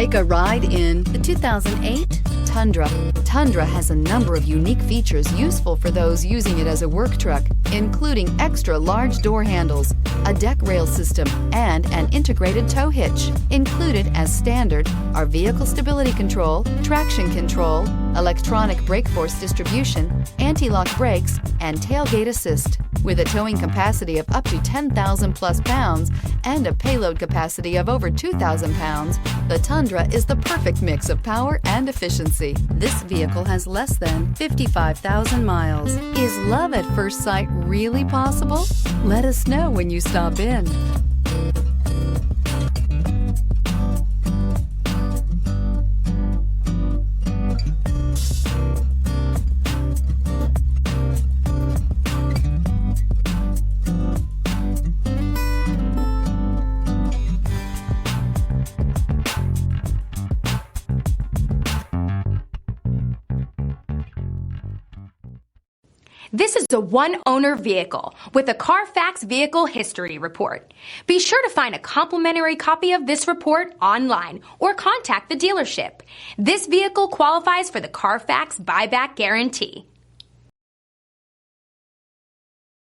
Take a ride in the 2008 Tundra. Tundra has a number of unique features useful for those using it as a work truck, including extra large door handles, a deck rail system, and an integrated tow hitch. Included as standard are vehicle stability control, traction control, electronic brake force distribution, anti-lock brakes, and tailgate assist. With a towing capacity of up to 10,000 plus pounds and a payload capacity of over 2,000 pounds, the Tundra is the perfect mix of power and efficiency. This vehicle has less than 55,000 miles. Is love at first sight really possible? Let us know when you stop in. This is a one-owner vehicle with a Carfax Vehicle History Report. Be sure to find a complimentary copy of this report online or contact the dealership. This vehicle qualifies for the Carfax Buyback Guarantee.